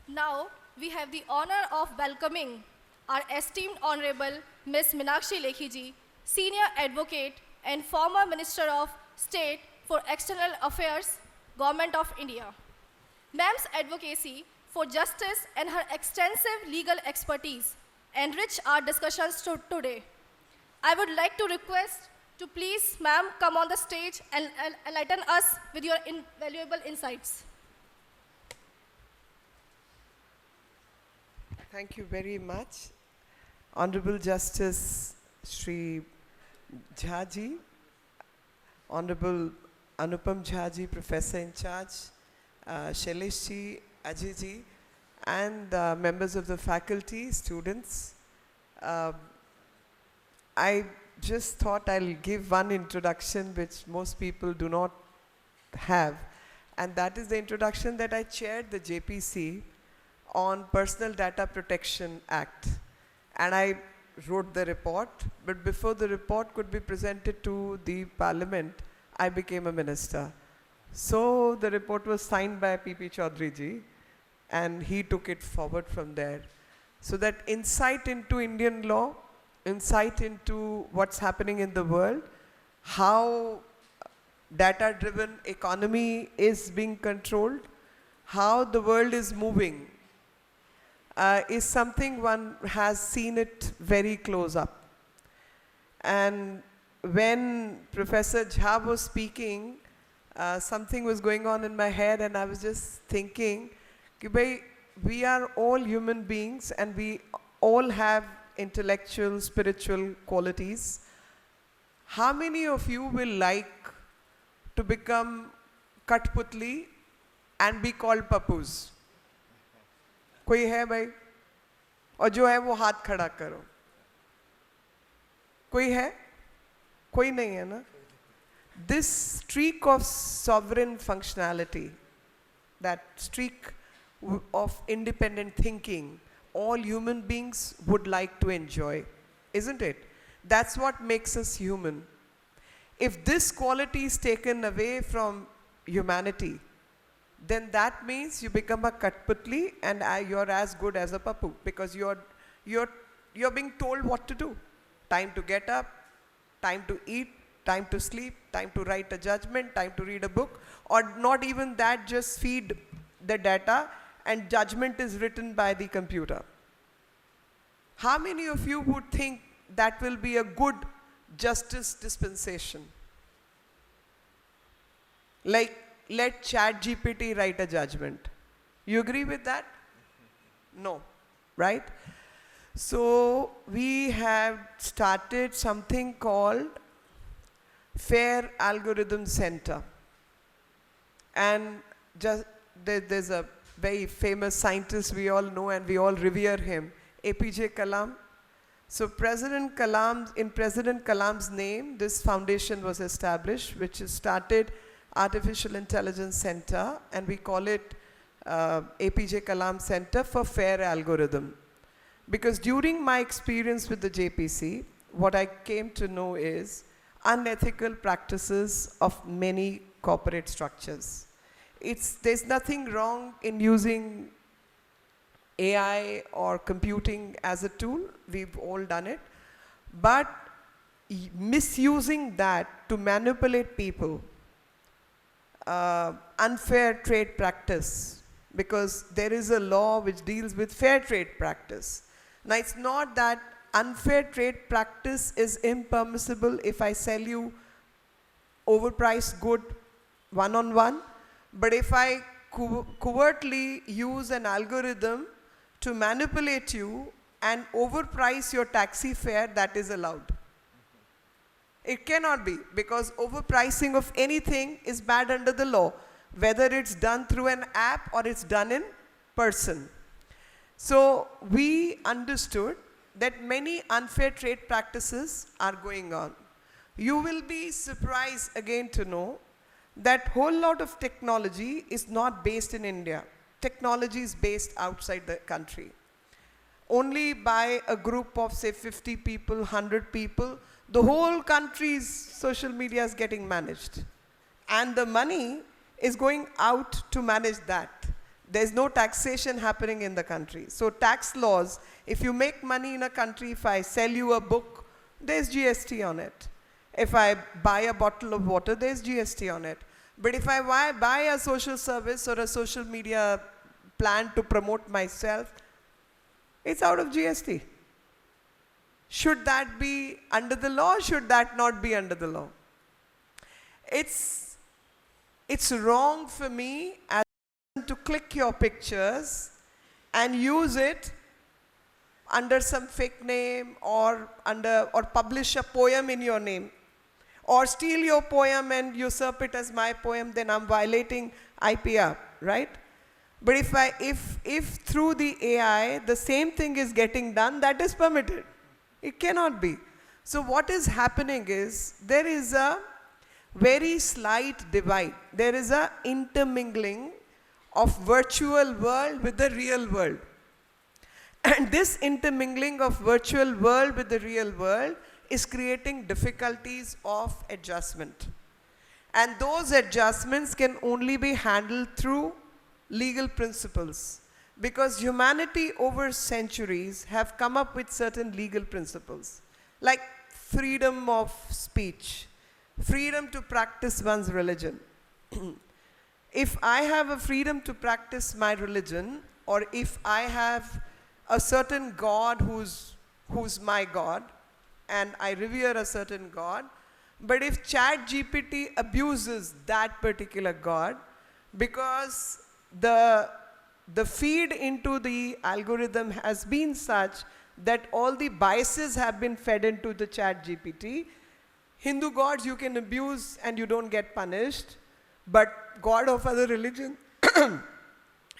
Now, we have the honor of welcoming our esteemed Honorable Ms. Meenakshi Lekhi ji, Senior Advocate and former Minister of State for External Affairs, Government of India. Ma'am's advocacy for justice and her extensive legal expertise enrich our discussions today. I would like to request to please, ma'am, come on the stage and enlighten us with your invaluable insights. Thank you very much. Honorable Justice Shri Jhaji, Honorable Anupam Jhaji, Professor in Charge, Shailesh ji, Ajay ji, and members of the faculty, students. I just thought I'll give one introduction which most people do not have, and that is the introduction that I chaired the JPC on Personal Data Protection Act. And I wrote the report, but before the report could be presented to the parliament, I became a minister. So the report was signed by P.P. Chaudhary ji, and he took it forward from there. So that insight into Indian law, insight into what's happening in the world, how data-driven economy is being controlled, how the world is moving, is something one has seen it very close up. And when Professor Jha was speaking, something was going on in my head, and I was just thinking, we are all human beings and we all have intellectual, spiritual qualities. How many of you will like to become Katputli and be called Papus? कोई है भाई? और जो है वो हाथ खड़ा करो. कोई है? कोई नहीं है ना? This streak of sovereign functionality, that streak of independent thinking, all human beings would like to enjoy, isn't it? That's what makes us human. If this quality is taken away from humanity, then that means you become a Katputli and you're as good as a Papu, because you're being told what to do. Time to get up, time to eat, time to sleep, time to write a judgment, time to read a book, or not even that, just feed the data and judgment is written by the computer. How many of you would think that will be a good justice dispensation? Like, let ChatGPT write a judgment. You agree with that? No, right? So we have started something called Fair Algorithm Center. And just there's a very famous scientist we all know and we all revere him, APJ Kalam. So President Kalam, in President Kalam's name, this foundation was established, which is started Artificial Intelligence Center, and we call it APJ Kalam Center for Fair Algorithm. Because during my experience with the JPC, what I came to know is unethical practices of many corporate structures. There's nothing wrong in using AI or computing as a tool. We've all done it. But misusing that to manipulate people, unfair trade practice, because there is a law which deals with fair trade practice. Now, it's not that unfair trade practice is impermissible if I sell you overpriced good one-on-one, but if I covertly use an algorithm to manipulate you and overprice your taxi fare, that is allowed. It cannot be, because overpricing of anything is bad under the law, whether it's done through an app or it's done in person. So we understood that many unfair trade practices are going on. You will be surprised again to know that whole lot of technology is not based in India. Technology is based outside the country. Only by a group of say 50 people, 100 people, the whole country's social media is getting managed. And the money is going out to manage that. There's no taxation happening in the country. So tax laws, if you make money in a country, if I sell you a book, there's GST on it. If I buy a bottle of water, there's GST on it. But if I buy a social service or a social media plan to promote myself, it's out of GST. Should that be under the law? Should that not be under the law? It's wrong for me as to click your pictures and use it under some fake name or publish a poem in your name, or steal your poem and usurp it as my poem. Then I'm violating IPR, right? But if through the AI the same thing is getting done, that is permitted. It cannot be. So what is happening is there is a very slight divide. There is a intermingling of virtual world with the real world. And this intermingling of virtual world with the real world is creating difficulties of adjustment. And those adjustments can only be handled through legal principles, because humanity over centuries have come up with certain legal principles, like freedom of speech, freedom to practice one's religion. If I have a freedom to practice my religion, or if I have a certain God who's my God, and I revere a certain God, but if ChatGPT abuses that particular God, because the feed into the algorithm has been such that all the biases have been fed into the ChatGPT, Hindu gods you can abuse and you don't get punished, but God of other religion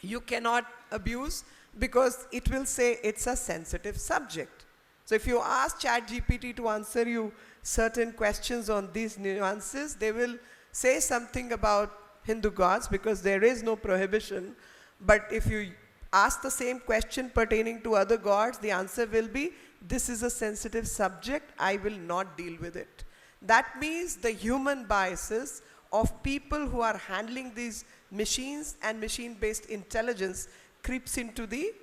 you cannot abuse, because it will say it's a sensitive subject. So if you ask ChatGPT to answer you certain questions on these nuances, they will say something about Hindu gods because there is no prohibition. But if you ask the same question pertaining to other gods, the answer will be, this is a sensitive subject, I will not deal with it. That means the human biases of people who are handling these machines and machine-based intelligence creeps into the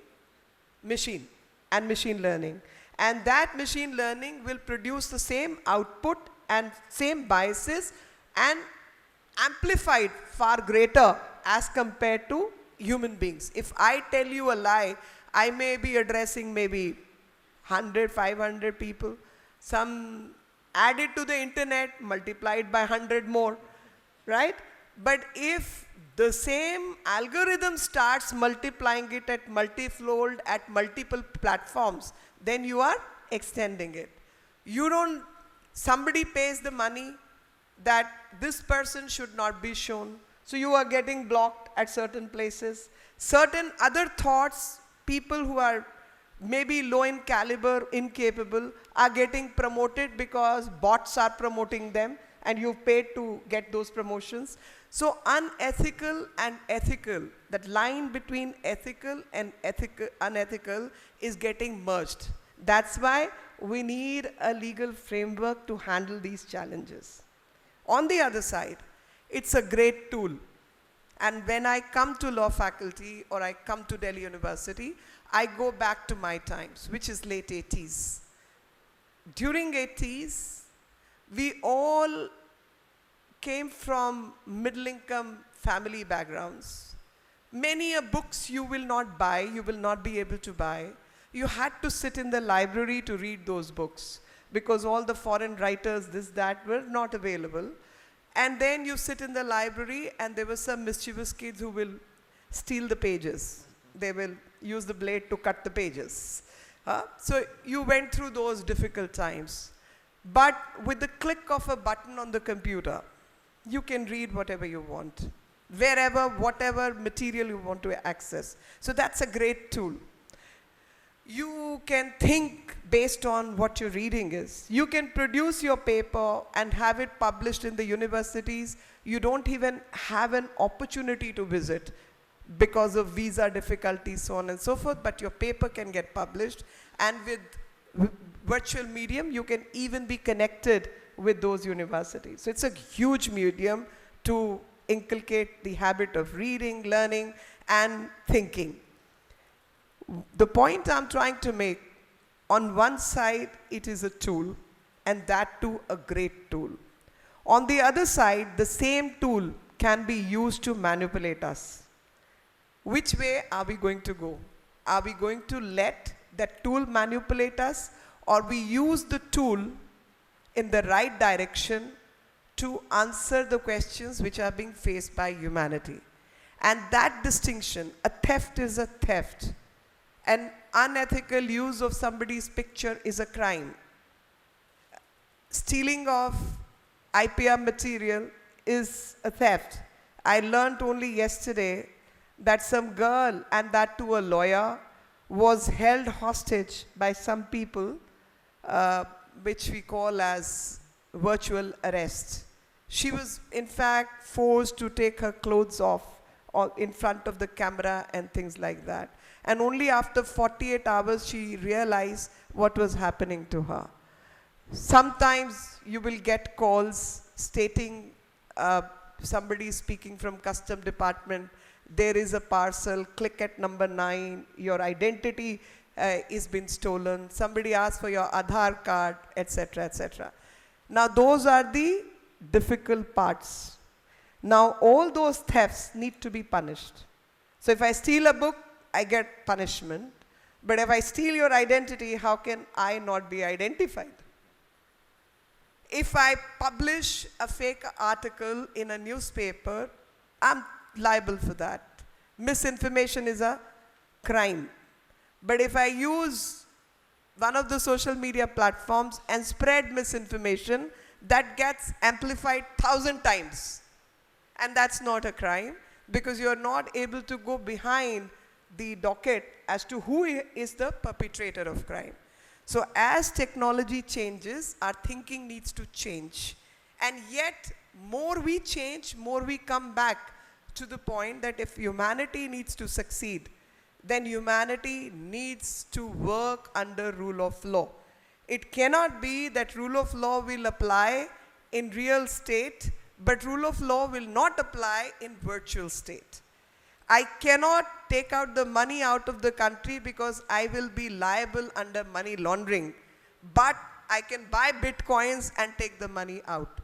machine and machine learning. And that machine learning will produce the same output and same biases and amplified far greater as compared to human beings. If I tell you a lie, I may be addressing maybe 100, 500 people. Some added to the internet, multiplied by 100 more, right? But if the same algorithm starts multiplying it at multifold at multiple platforms, then you are extending it. Somebody pays the money that this person should not be shown, so you are getting blocked at certain places. Certain other thoughts, people who are maybe low in caliber, incapable, are getting promoted because bots are promoting them and you've paid to get those promotions. So unethical and ethical, that line between ethical and unethical is getting merged. That's why we need a legal framework to handle these challenges. On the other side, it's a great tool. And when I come to law faculty or I come to Delhi University, I go back to my times, which is late 80s. During 80s, we all came from middle-income family backgrounds. Many books you will not buy, you will not be able to buy. You had to sit in the library to read those books because all the foreign writers, this, that, were not available. And then you sit in the library and there were some mischievous kids who will steal the pages. They will use the blade to cut the pages. So you went through those difficult times. But with the click of a button on the computer, you can read whatever you want, wherever, whatever material you want to access. So that's a great tool. You can think based on what your reading is. You can produce your paper and have it published in the universities. You don't even have an opportunity to visit because of visa difficulties, so on and so forth, but your paper can get published. And with virtual medium, you can even be connected with those universities. So it's a huge medium to inculcate the habit of reading, learning, and thinking. The point I'm trying to make, on one side, it is a tool, and that too a great tool. On the other side, the same tool can be used to manipulate us. Which way are we going to go? Are we going to let that tool manipulate us, or we use the tool in the right direction to answer the questions which are being faced by humanity? And that distinction, a theft is a theft. An unethical use of somebody's picture is a crime. Stealing of IPR material is a theft. I learned only yesterday that some girl, and that to a lawyer, was held hostage by some people, which we call as virtual arrest. She was in fact forced to take her clothes off in front of the camera and things like that. And only after 48 hours she realized what was happening to her. Sometimes you will get calls stating somebody speaking from custom department, there is a parcel, click at number 9, your identity is been stolen, somebody asked for your Aadhaar card, etc., etc. Now those are the difficult parts. Now all those thefts need to be punished. So if I steal a book, I get punishment. But if I steal your identity, how can I not be identified? If I publish a fake article in a newspaper, I'm liable for that. Misinformation is a crime. But if I use one of the social media platforms and spread misinformation, that gets amplified 1,000 times. And that's not a crime, because you're not able to go behind the docket as to who is the perpetrator of crime. So as technology changes, our thinking needs to change. And yet, more we change, more we come back to the point that if humanity needs to succeed, then humanity needs to work under rule of law. It cannot be that rule of law will apply in real state, but rule of law will not apply in virtual state. I cannot take out the money out of the country because I will be liable under money laundering, but I can buy bitcoins and take the money out.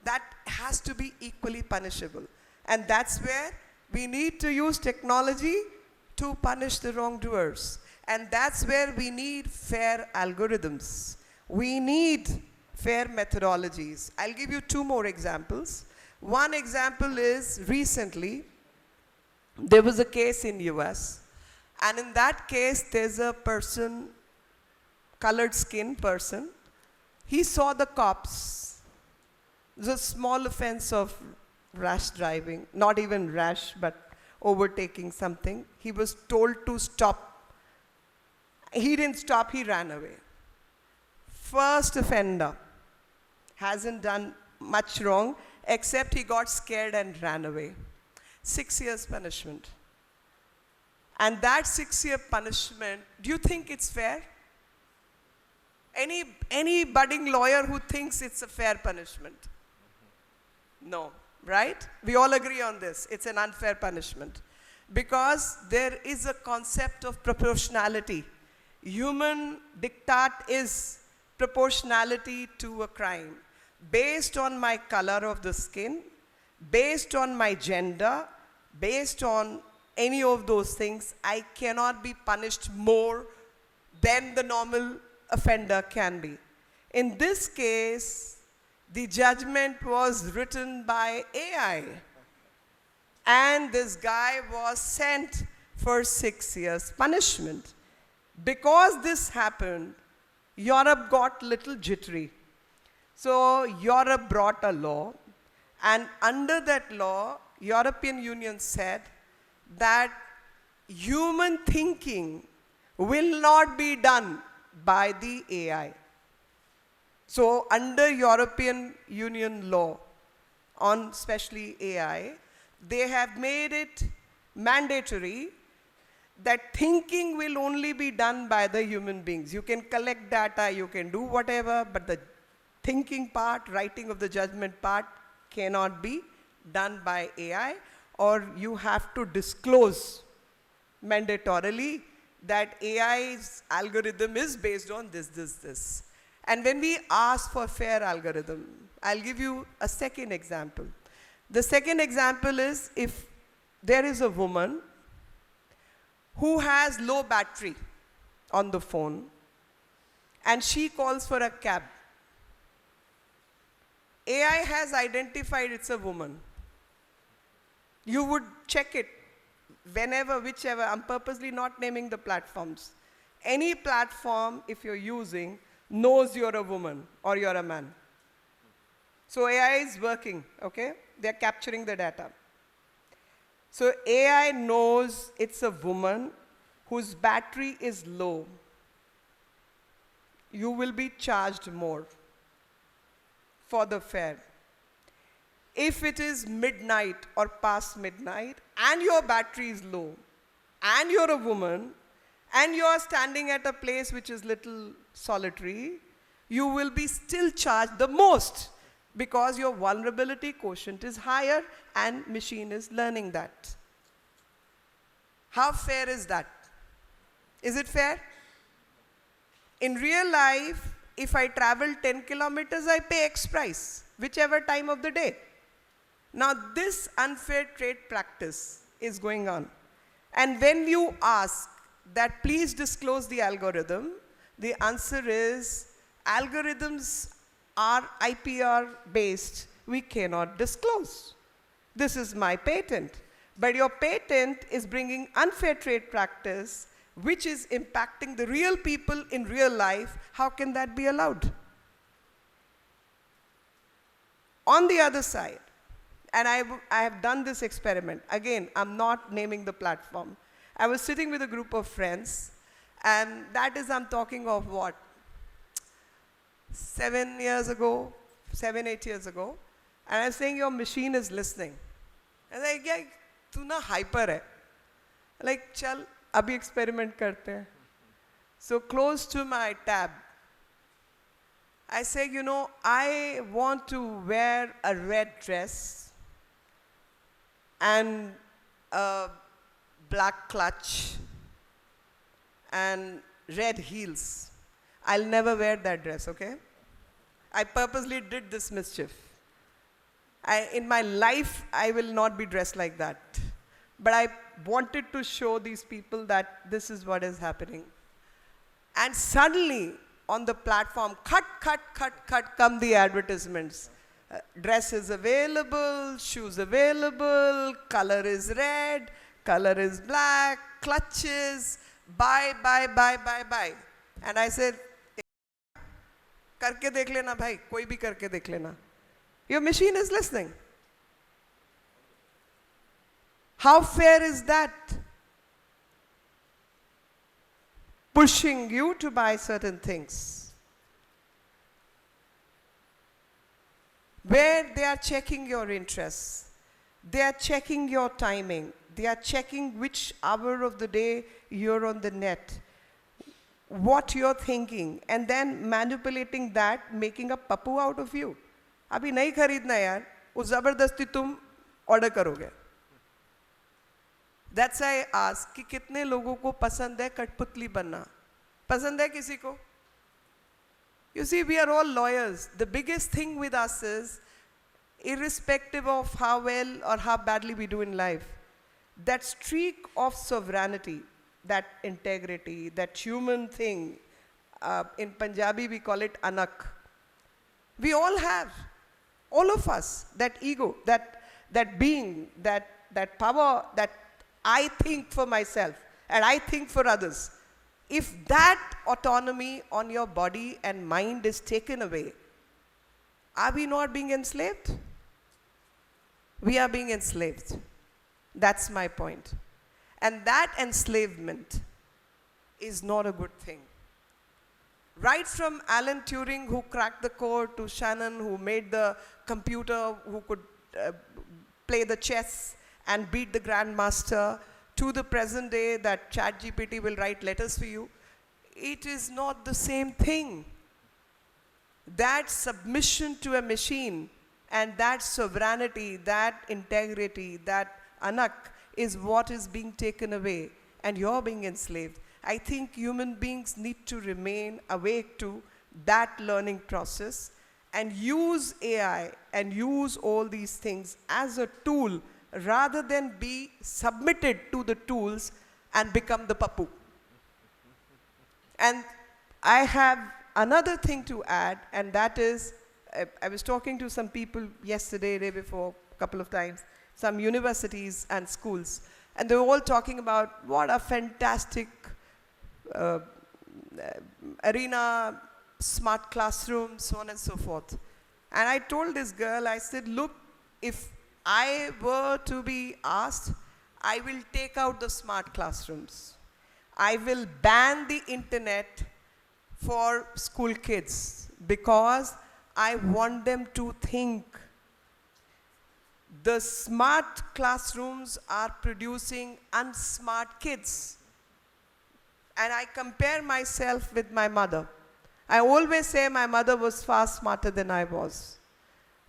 That has to be equally punishable. And that's where we need to use technology to punish the wrongdoers. And that's where we need fair algorithms. We need fair methodologies. I'll give you 2 more examples. One example is recently, there was a case in US, and in that case, there's a person, colored skin person. He saw the cops. It was a small offense of rash driving, not even rash, but overtaking something. He was told to stop. He didn't stop, he ran away. First offender, hasn't done much wrong, except he got scared and ran away. 6 years punishment. And that 6-year punishment, do you think it's fair? Any budding lawyer who thinks it's a fair punishment? No, right? We all agree on this. It's an unfair punishment. Because there is a concept of proportionality. Human diktat is proportionality to a crime. Based on my color of the skin, based on my gender, based on any of those things, I cannot be punished more than the normal offender can be. In this case, the judgment was written by AI. And this guy was sent for 6 years punishment. Because this happened, Europe got little jittery. So Europe brought a law, and under that law, European Union said that human thinking will not be done by the AI. So under European Union law on especially AI, they have made it mandatory that thinking will only be done by the human beings. You can collect data, you can do whatever, but the thinking part, writing of the judgment part cannot be done by AI, or you have to disclose mandatorily that AI's algorithm is based on this. And when we ask for fair algorithm, I'll give you a second example. The second example is if there is a woman who has low battery on the phone and she calls for a cab. AI has identified it's a woman. You would check it whenever, whichever. I'm purposely not naming the platforms. Any platform, if you're using, knows you're a woman or you're a man. So AI is working, okay? They're capturing the data. So AI knows it's a woman whose battery is low. You will be charged more for the fare. If it is midnight or past midnight and your battery is low and you're a woman and you're standing at a place which is little solitary, you will be still charged the most because your vulnerability quotient is higher and machine is learning that. How fair is that? Is it fair? In real life, if I travel 10 kilometers, I pay X price, whichever time of the day. Now, this unfair trade practice is going on. And when you ask that please disclose the algorithm, the answer is algorithms are IPR based. We cannot disclose. This is my patent. But your patent is bringing unfair trade practice, which is impacting the real people in real life. How can that be allowed? On the other side, and I have done this experiment. Again, I'm not naming the platform. I was sitting with a group of friends, and that is, I'm talking of what? 7 years ago, 7, 8 years ago. And I was saying, your machine is listening. And like, yeah, tu na hyper hai. Like, chal, abhi experiment karte hain. So close to my tab, I say, you know, I want to wear a red dress and a black clutch and red heels. I'll never wear that dress, okay? I purposely did this mischief. In my life, I will not be dressed like that. But I wanted to show these people that this is what is happening. And suddenly, on the platform, cut, come the advertisements. Dress is available, shoes available, color is red, color is black, clutches, buy. And I said, करके देख लेना भाई, कोई भी करके देख लेना. Your machine is listening. How fair is that? Pushing you to buy certain things. Where they are checking your interests. They are checking your timing. They are checking which hour of the day you're on the net. What you're thinking, and then manipulating that, making a pappu out of you. अभी नहीं खरीदना यार, वो ज़बरदस्ती तुम order करोगे. That's why I ask कि कितने लोगों को पसंद है कठपुतली बनना? पसंद है किसी को? You see, we are all lawyers. The biggest thing with us is, irrespective of how well or how badly we do in life, that streak of sovereignty, that integrity, that human thing, in Punjabi we call it anak. We all have, all of us, that ego, that being, that power, that I think for myself and I think for others. If that autonomy on your body and mind is taken away, are we not being enslaved? We are being enslaved. That's my point. And that enslavement is not a good thing. Right from Alan Turing, who cracked the code, to Shannon, who made the computer, who could play the chess and beat the grandmaster, to the present day that ChatGPT will write letters for you, it is not the same thing. That submission to a machine and that sovereignty, that integrity, that anak is what is being taken away. and you're being enslaved. I think human beings need to remain awake to that learning process and use AI and use all these things as a tool rather than be submitted to the tools and become the papu. And I have another thing to add, and that is, I was talking to some people yesterday, day before, a couple of times, some universities and schools, and they were all talking about what a fantastic arena, smart classroom, so on and so forth. And I told this girl, I said, look, if I were to be asked, I will take out the smart classrooms. I will ban the internet for school kids because I want them to think. The smart classrooms are producing unsmart kids. And I compare myself with my mother. I always say my mother was far smarter than I was.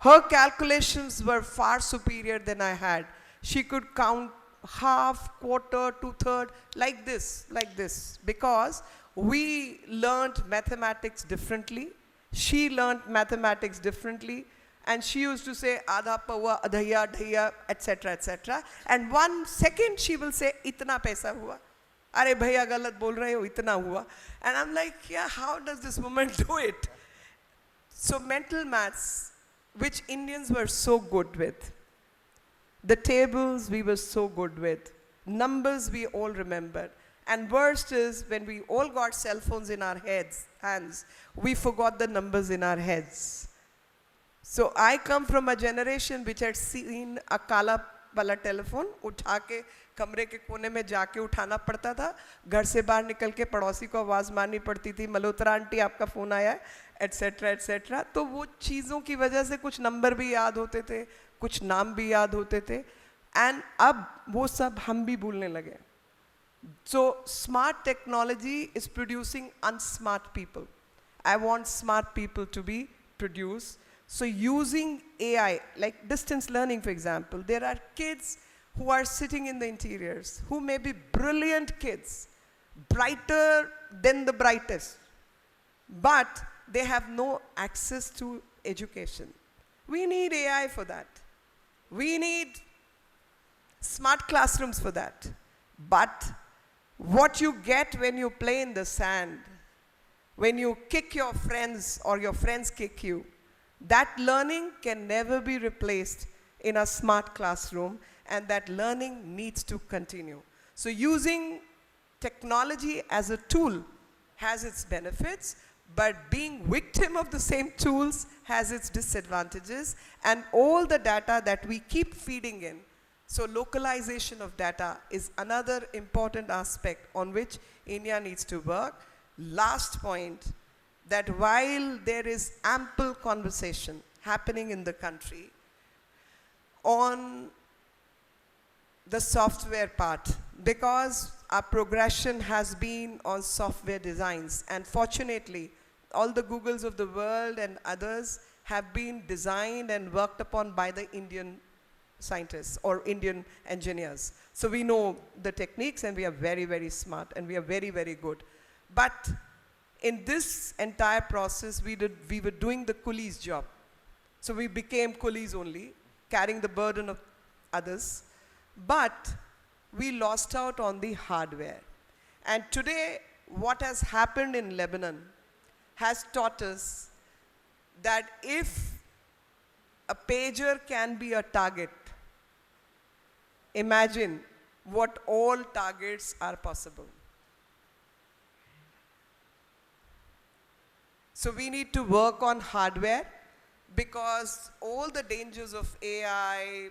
Her calculations were far superior than I had. She could count half, quarter, two-third, like this, because we learned mathematics differently. She learned mathematics differently, and she used to say adha pawa, adhaya, dhaya, etc., etc. And 1 second she will say itna paisa hua. Are bhaiya galat bol rahe ho, itna hua. And I'm like, yeah, how does this woman do it? So mental maths, which Indians were so good with. The tables we were so good with. Numbers we all remembered. And worst is when we all got cell phones in our hands, we forgot the numbers in our heads. So I come from a generation which had seen a kala wala telephone, उठा के कमरे के कोने में जाके उठाना पड़ता था, घर से बाहर निकल के पड़ोसी को आवाज़ मारनी पड़ती थी, मल्होत्रा आंटी आपका फ़ोन आया है, एटसेट्रा एटसेट्रा. तो वो चीज़ों की वजह से कुछ नंबर भी याद होते थे, कुछ नाम भी याद होते थे, एंड अब वो सब हम भी भूलने लगे. So smart technology is producing unsmart people. I want smart people to be produced. So using AI, like distance learning for example, there are kids who are sitting in the interiors, who may be brilliant kids, brighter than the brightest, but they have no access to education. We need AI for that. We need smart classrooms for that. But what you get when you play in the sand, when you kick your friends or your friends kick you, that learning can never be replaced in a smart classroom, and that learning needs to continue. So using technology as a tool has its benefits, but being victim of the same tools has its disadvantages, and all the data that we keep feeding in. So localization of data is another important aspect on which India needs to work. Last point, that while there is ample conversation happening in the country on the software part, because our progression has been on software designs, and fortunately, all the Googles of the world and others have been designed and worked upon by the Indian scientists or Indian engineers. So we know the techniques, and we are very, very smart, and we are very, very good. But in this entire process, we were doing the coolies job. So we became coolies only, carrying the burden of others. But we lost out on the hardware. And today, what has happened in Lebanon has taught us that if a pager can be a target, imagine what all targets are possible. So we need to work on hardware, because all the dangers of AI,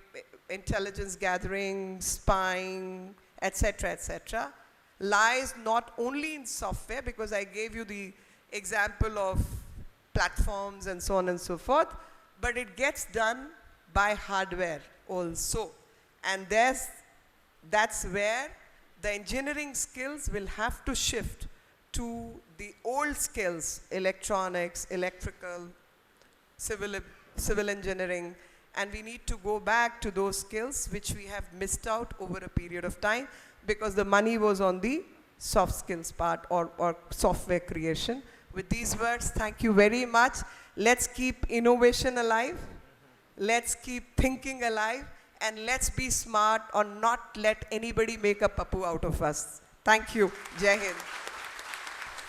intelligence gathering, spying, etc., lies not only in software, because I gave you the example of platforms and so on and so forth, but it gets done by hardware also. And that's where the engineering skills will have to shift to the old skills, electronics, electrical, civil engineering, and we need to go back to those skills which we have missed out over a period of time, because the money was on the soft skills part or software creation. With these words, thank you very much. Let's keep innovation alive. Let's keep thinking alive. And let's be smart or not let anybody make a papu out of us. Thank you. Jai Hind.